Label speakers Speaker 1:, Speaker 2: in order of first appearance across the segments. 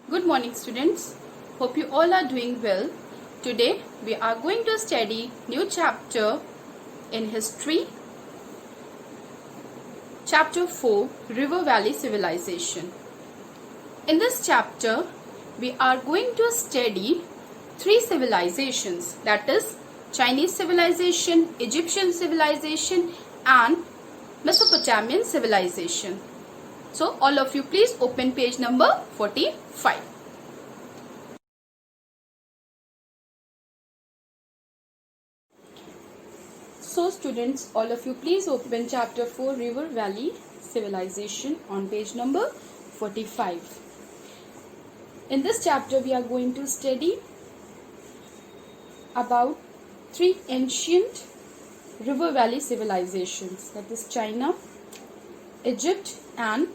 Speaker 1: Good morning students. Hope you all are doing well. Today we are going to study new chapter in history. Chapter 4 River Valley Civilization. In this chapter we are going to study three civilizations, that is Chinese civilization, Egyptian civilization and Mesopotamian civilization. So all of you please open page number 45. So students, all of you please open chapter 4 River Valley Civilization on page number 45. In this chapter we are going to study about three ancient river valley civilizations, that is China, Egypt and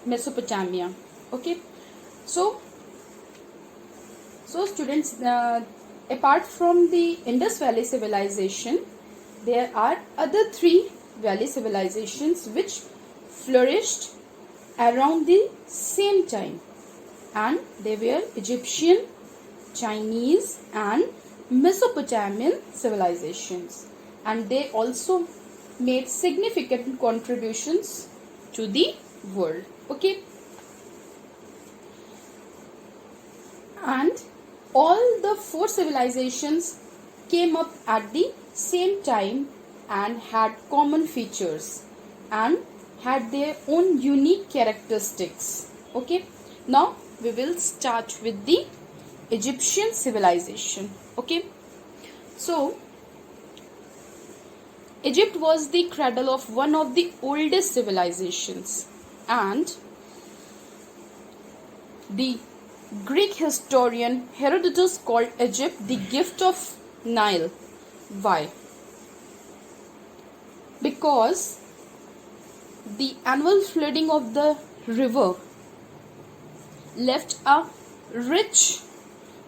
Speaker 1: Mesopotamia. Okay, so students, apart from the Indus Valley civilization, there are other three valley civilizations which flourished around the same time, and they were Egyptian, Chinese and Mesopotamian civilizations, and they also made significant contributions to the world. Okay, and all the four civilizations came up at the same time and had common features and had their own unique characteristics. Okay, now we will start with the Egyptian civilization. Okay, so Egypt was the cradle of one of the oldest civilizations, and the Greek historian Herodotus called Egypt the gift of Nile. Why? Because the annual flooding of the river left a rich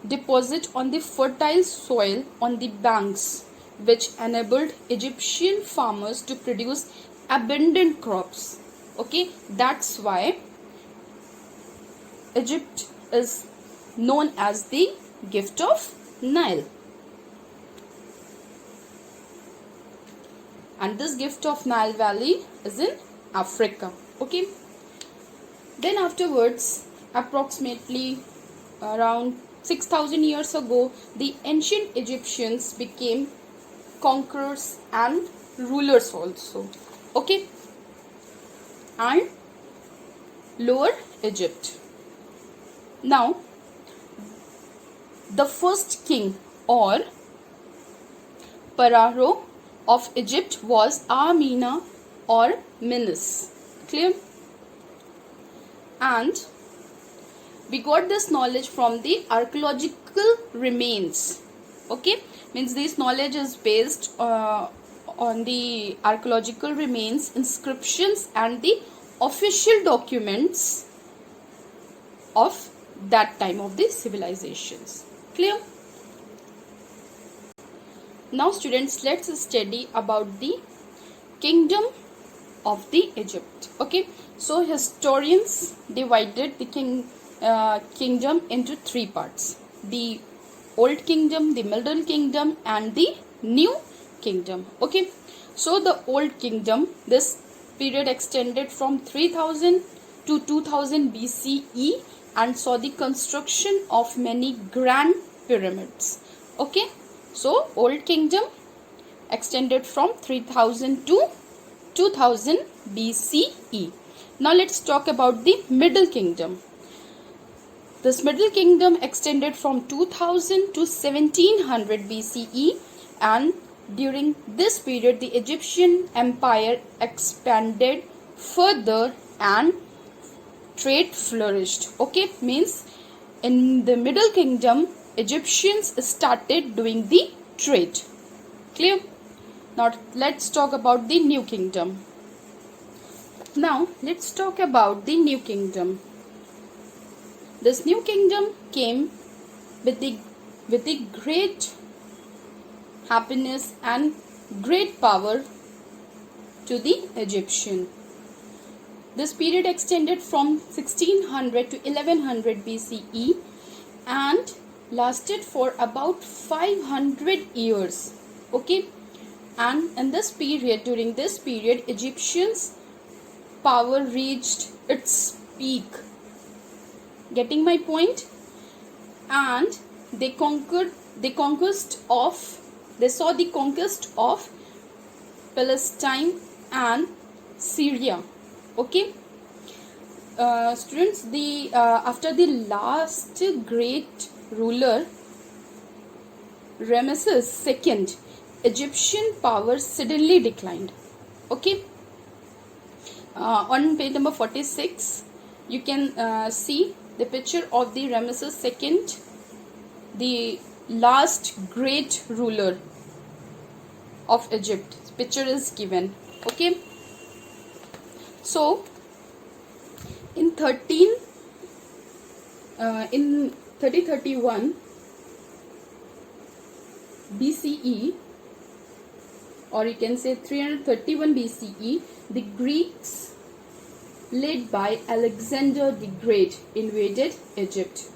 Speaker 1: deposit on the fertile soil on the banks, which enabled Egyptian farmers to produce abundant crops. Okay, that's why Egypt is known as the gift of Nile. And this gift of Nile Valley is in Africa. Okay, then afterwards, approximately around 6,000 years ago, the ancient Egyptians became conquerors and rulers also. Okay, and Lower Egypt. Now, the first king or pharaoh of Egypt was Amina or Menes. Clear? And we got this knowledge from the archaeological remains. Okay, means this knowledge is based on the archaeological remains, inscriptions and the official documents of that time of the civilizations. Clear? Now students, let's study about the kingdom of the Egypt. Okay, so historians divided the kingdom into three parts: the old kingdom, the middle kingdom and the new kingdom. Okay, so the old kingdom, this period extended from 3000 to 2000 BCE and saw the construction of many grand pyramids. Okay, so old kingdom extended from 3000 to 2000 BCE. Now let's talk about the middle kingdom. This middle kingdom extended from 2000 to 1700 BCE, and during this period the Egyptian empire expanded further and trade flourished. Okay, means in the middle kingdom Egyptians started doing the trade. Clear? Now let's talk about the new kingdom. Now let's talk about the new kingdom. This new kingdom came with the great happiness and great power to the Egyptian. This period extended from 1600 to 1100 BCE and lasted for about 500 years. Okay, and in this period, during this period, Egyptians' power reached its peak. Getting my point? And they saw the conquest of Palestine and Syria. Okay, students, after the last great ruler Ramesses II, Egyptian power suddenly declined. Okay, on page number 46, you can see the picture of the Ramesses II, the last great ruler of Egypt. Picture is given. Okay, so in 3031 BCE, or you can say 331 BCE, the Greeks led by Alexander the Great invaded Egypt.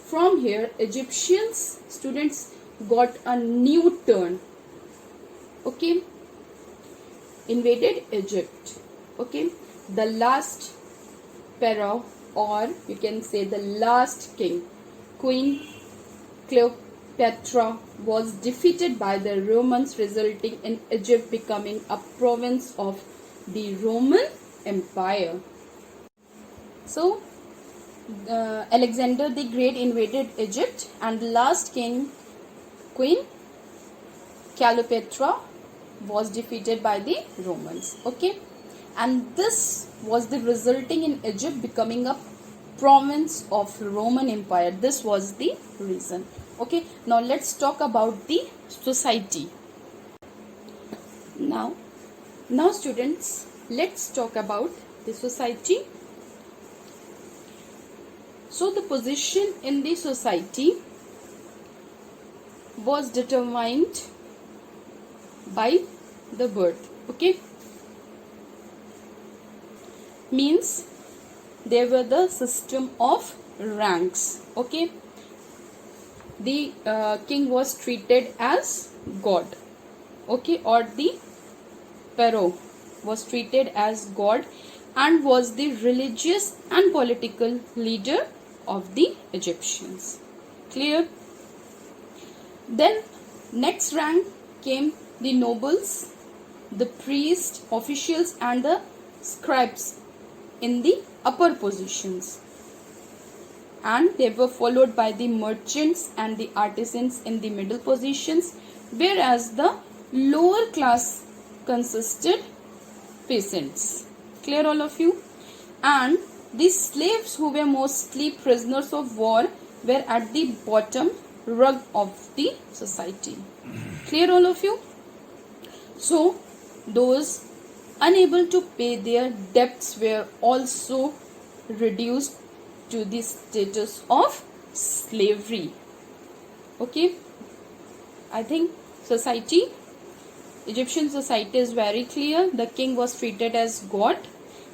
Speaker 1: From here, Egyptians, students, got a new turn. Okay, invaded Egypt. Okay, the last pharaoh, or you can say the last king, Queen Cleopatra, was defeated by the Romans, resulting in Egypt becoming a province of the Roman Empire. So Alexander the Great invaded Egypt, and the last king, Queen Cleopatra, was defeated by the Romans. Okay, and this was the resulting in Egypt becoming a province of Roman Empire. This was the reason. Okay, now let's talk about the society. Now students, let's talk about the society. So the position in the society was determined by the birth. Okay, means there were the system of ranks. Okay, the king was treated as god. Okay, or the pharaoh was treated as god and was the religious and political leader of the Egyptians. Clear? Then next rank came the nobles, the priests, officials, and the scribes in the upper positions, and they were followed by the merchants and the artisans in the middle positions, whereas the lower class consisted peasants. Clear, all of you? And the slaves, who were mostly prisoners of war, were at the bottom rung of the society. Clear, all of you? So those unable to pay their debts were also reduced to the status of slavery. Okay, I think Egyptian society is very clear. The king was treated as god,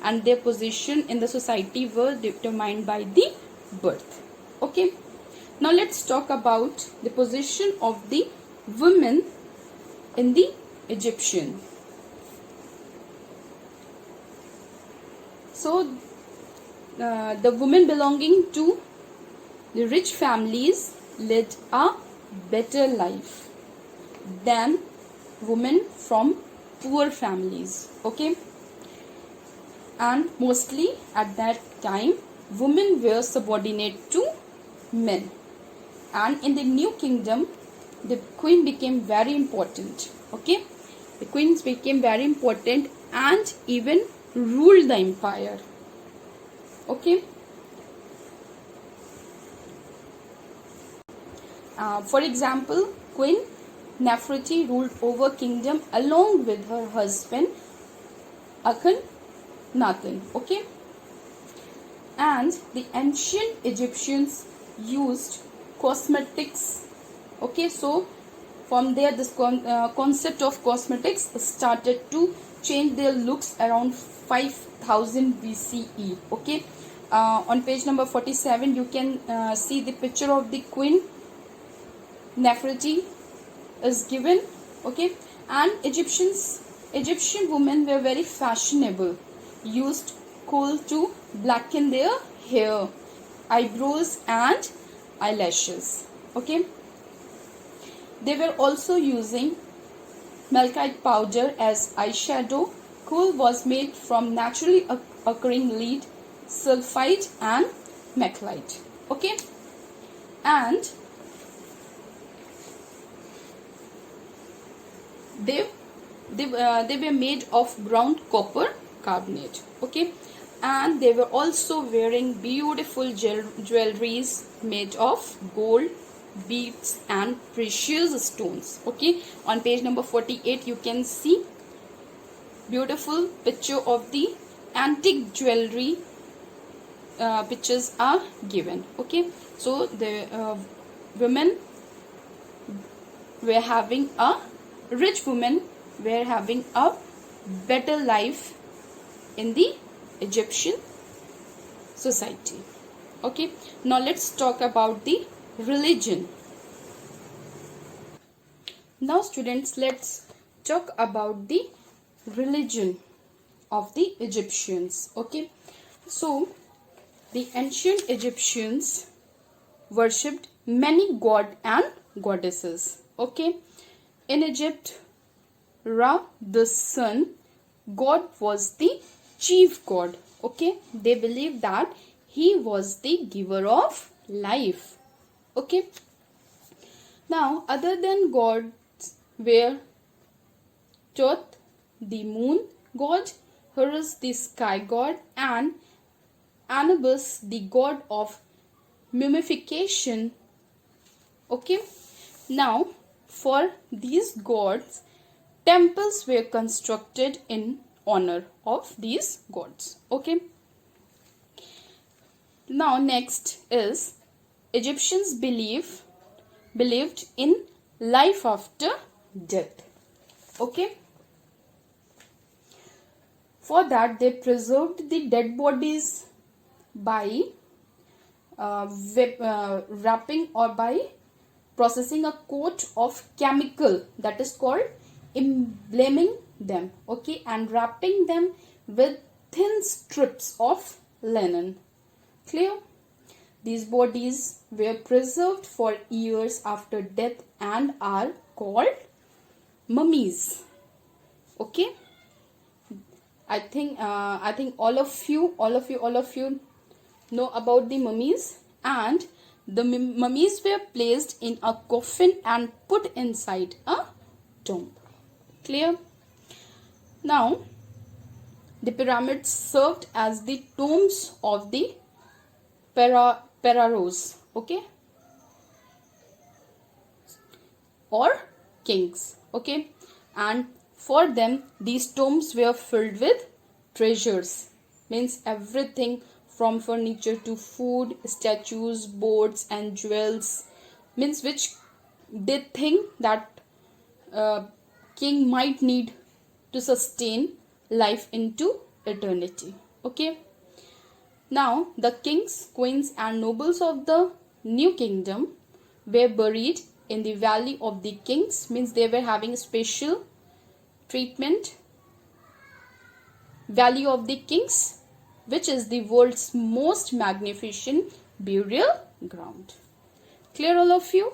Speaker 1: and their position in the society were determined by the birth. Okay, now let's talk about the position of the women in the Egyptian. So the women belonging to the rich families led a better life than women from poor families. Okay, and mostly at that time women were subordinate to men, and in the new kingdom the queen became very important. Okay, the queens became very important and even ruled the empire. Okay, for example, Queen Nefertiti ruled over kingdom along with her husband Akhenaten. Okay, and the ancient Egyptians used cosmetics. Okay, so from there this concept of cosmetics started to changed their looks around 5000 BCE. Okay, on page number 47 you can see the picture of the Queen Nefertiti is given. Okay, and Egyptian women were very fashionable, used coal to blacken their hair, eyebrows and eyelashes. Okay, they were also using malachite powder as eyeshadow. Coal was made from naturally occurring lead, sulfide and malachite. Okay, and they were made of ground copper carbonate. Okay, and they were also wearing beautiful jewelries made of gold, beads and precious stones. Okay, on page number 48 you can see beautiful picture of the antique jewelry. Pictures are given. Okay, so the women were having a rich women were having a better life in the Egyptian society. Okay, now let's talk about the religion. Now students, let's talk about the religion of the Egyptians. Okay, so the ancient Egyptians worshipped many gods and goddesses. Okay, in Egypt, Ra, the sun god, was the chief god. Okay, they believed that he was the giver of life. Okay, now other than gods were Thoth, the moon god, Horus, the sky god, and Anubis, the god of mummification. Okay, now for these gods, temples were constructed in honor of these gods. Okay, now next is Egyptians believed in life after death. Okay, for that they preserved the dead bodies by wrapping or by processing a coat of chemical, that is called embalming them. Okay, and wrapping them with thin strips of linen. Clear? These bodies were preserved for years after death and are called mummies. Okay, I think all of you know about the mummies, and the mummies were placed in a coffin and put inside a tomb. Clear? Now the pyramids served as the tombs of the pharaohs. Okay, or kings. Okay, and for them these tombs were filled with treasures, means everything from furniture to food, statues, boards and jewels, means which they think that king might need to sustain life into eternity. Okay, now the kings, queens and nobles of the new kingdom were buried in the valley of the kings, means they were having special treatment. Valley of the Kings, which is the world's most magnificent burial ground. Clear all of you?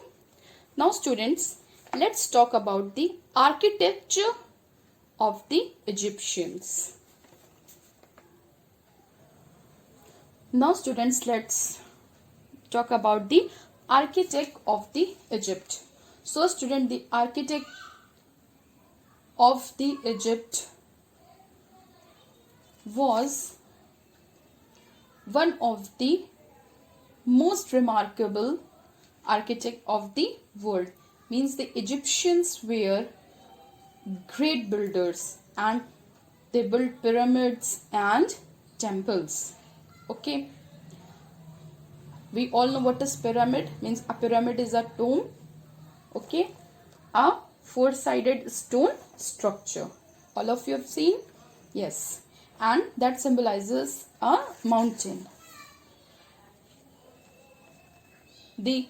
Speaker 1: Now students, let's talk about the architecture of the Egyptians. Now students, let's talk about the architect of the Egypt. So student, the architect of the Egypt was one of the most remarkable architect of the world. Means the Egyptians were great builders and they built pyramids and temples. Okay, we all know what is pyramid. Means a pyramid is a tomb. Okay, a four-sided stone structure. All of you have seen? Yes. And that symbolizes a mountain. The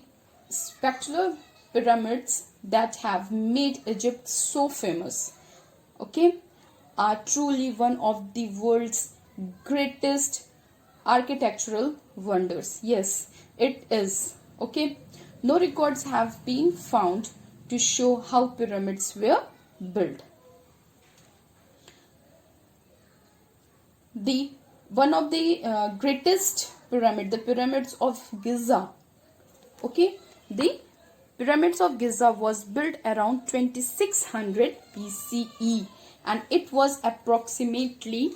Speaker 1: spectacular pyramids that have made Egypt so famous, okay, are truly one of the world's greatest architectural wonders. Yes, it is. Okay, no records have been found to show how pyramids were built. The one of the greatest pyramid, the pyramids of Giza. Okay, the pyramids of Giza was built around 2600 BCE, and it was approximately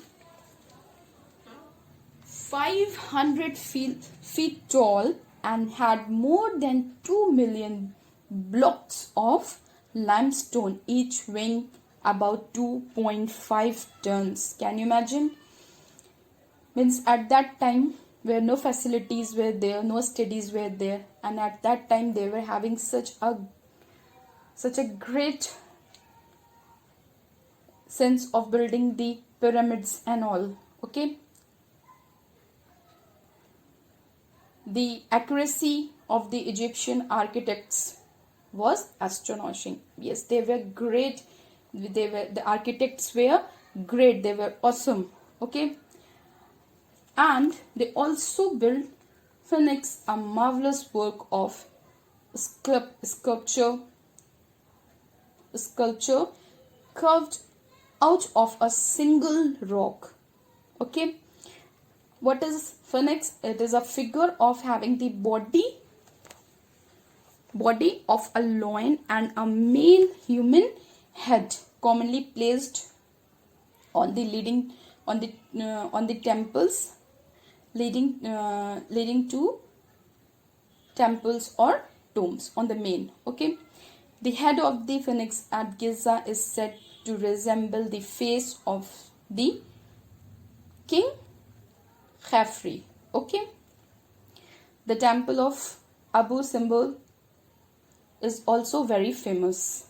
Speaker 1: 500 feet tall and had more than 2 million blocks of limestone, each weighing about 2.5 tons. Can you imagine? Means at that time where no facilities were there, no studies were there, and at that time they were having such a great sense of building the pyramids and all. Okay, the accuracy of the Egyptian architects was astonishing. Yes, they were great. The architects were great. They were awesome. Okay, and they also built Phoenix, a marvelous work of sculpture carved out of a single rock. Okay, what is Phoenix? It is a figure of having the body of a lion and a male human head, commonly placed on the temples leading to temples or tombs on the main. Okay, the head of the phoenix at Giza is said to resemble the face of the king Khafre. Okay, the temple of Abu Simbel is also very famous.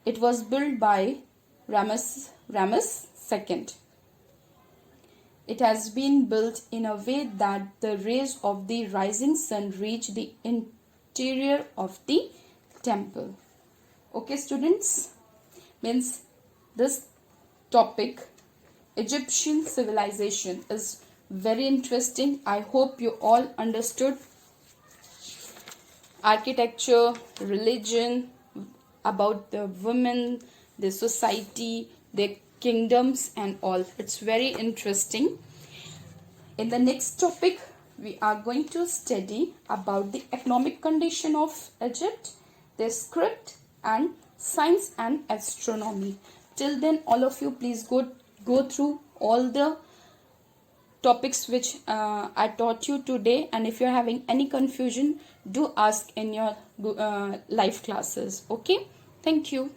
Speaker 1: It was built by Ramses II. It has been built in a way that the rays of the rising sun reach the interior of the temple. Okay, students, means this topic, Egyptian civilization, is very interesting. I hope you all understood architecture, religion, about the women, the society, the kingdoms and all. It's very interesting. In the next topic, we are going to study about the economic condition of Egypt, their script and science and astronomy. Till then, all of you please go through all the topics which I taught you today, and if you're having any confusion, do ask in your live classes. Okay, thank you.